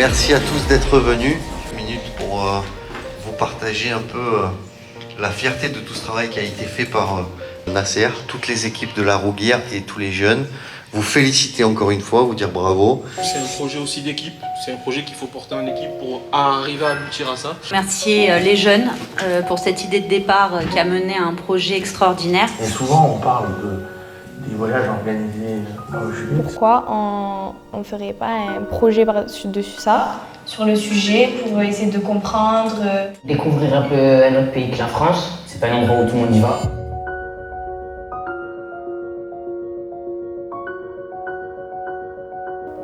Merci à tous d'être venus. Une minute pour vous partager un peu la fierté de tout ce travail qui a été fait par Nasser, toutes les équipes de la Rouguière et tous les jeunes. Vous féliciter encore une fois, vous dire bravo. C'est un projet aussi d'équipe, c'est un projet qu'il faut porter en équipe pour arriver à aboutir à ça. Remercier les jeunes pour cette idée de départ qui a mené à un projet extraordinaire. Et souvent on parle des voyages organisés à Auschwitz. Pourquoi on ne ferait pas un projet par-dessus ça, sur le sujet, pour essayer de comprendre. Découvrir un peu un autre pays que la France, c'est pas un endroit où tout le monde y va.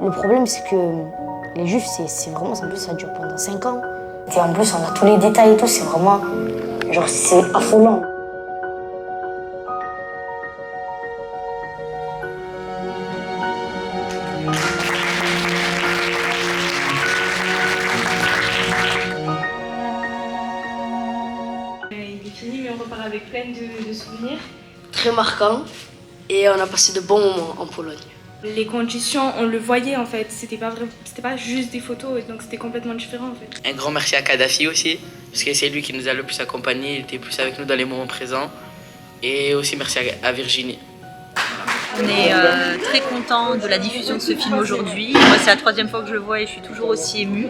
Le problème, c'est que les Juifs, c'est vraiment, en plus, ça dure pendant 5 ans. Et en plus, on a tous les détails et tout, c'est vraiment, genre, c'est affolant. Il est fini, mais on repart avec plein de souvenirs. Très marquant, et on a passé de bons moments en Pologne. Les conditions, on le voyait en fait, c'était pas juste des photos, donc c'était complètement différent en fait. Un grand merci à Kadhafi aussi, parce que c'est lui qui nous a le plus accompagnés, il était plus avec nous dans les moments présents. Et aussi merci à Virginie. On est très content de la diffusion de ce film aujourd'hui. Moi, c'est la 3e fois que je le vois et je suis toujours aussi émue.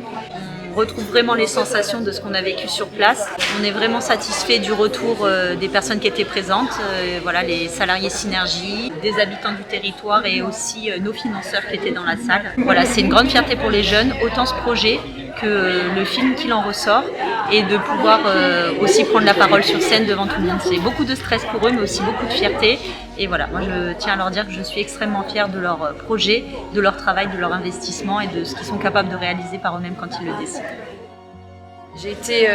On retrouve vraiment les sensations de ce qu'on a vécu sur place. On est vraiment satisfait du retour des personnes qui étaient présentes, voilà, les salariés Synergie, des habitants du territoire et aussi nos financeurs qui étaient dans la salle. Voilà, c'est une grande fierté pour les jeunes, autant ce projet que le film qu'il en ressort, et de pouvoir aussi prendre la parole sur scène devant tout le monde. C'est beaucoup de stress pour eux, mais aussi beaucoup de fierté. Et voilà, moi je tiens à leur dire que je suis extrêmement fière de leur projet, de leur travail, de leur investissement et de ce qu'ils sont capables de réaliser par eux-mêmes quand ils le décident. J'ai été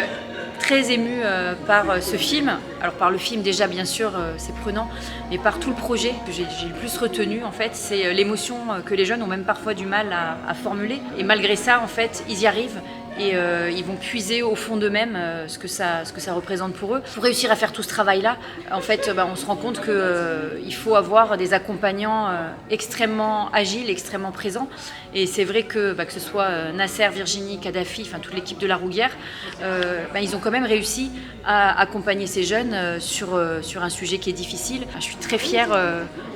très émue par ce film. Alors par le film déjà bien sûr c'est prenant, mais par tout le projet que j'ai le plus retenu en fait, c'est l'émotion que les jeunes ont même parfois du mal à formuler. Et malgré ça en fait ils y arrivent. Et ils vont puiser au fond d'eux-mêmes ce que ça représente pour eux. Pour réussir à faire tout ce travail-là, en fait, on se rend compte qu'il faut avoir des accompagnants extrêmement agiles, extrêmement présents. Et c'est vrai que ce soit Nasser, Virginie, Kadhafi, enfin toute l'équipe de la Rouguière, ils ont quand même réussi à accompagner ces jeunes sur un sujet qui est difficile. Je suis très fière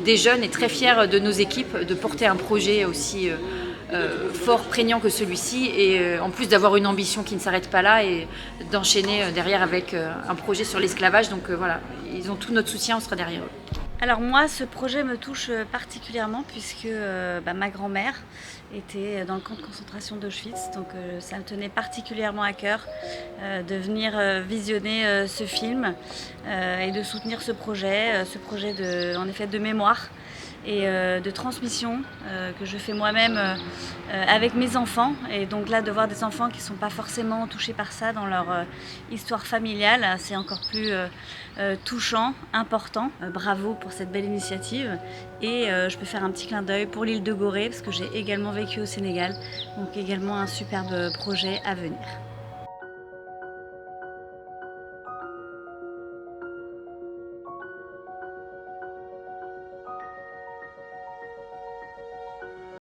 des jeunes et très fière de nos équipes de porter un projet aussi fort, prégnant que celui-ci, et en plus d'avoir une ambition qui ne s'arrête pas là et d'enchaîner derrière avec un projet sur l'esclavage. Donc voilà, ils ont tout notre soutien, on sera derrière eux. Alors moi, ce projet me touche particulièrement puisque ma grand-mère était dans le camp de concentration d'Auschwitz, donc ça me tenait particulièrement à cœur de venir visionner ce film et de soutenir ce projet en effet de mémoire et de transmission que je fais moi-même avec mes enfants. Et donc là, de voir des enfants qui ne sont pas forcément touchés par ça dans leur histoire familiale, c'est encore plus touchant, important. Bravo pour cette belle initiative. Et je peux faire un petit clin d'œil pour l'île de Gorée, parce que j'ai également vécu au Sénégal, donc également un superbe projet à venir.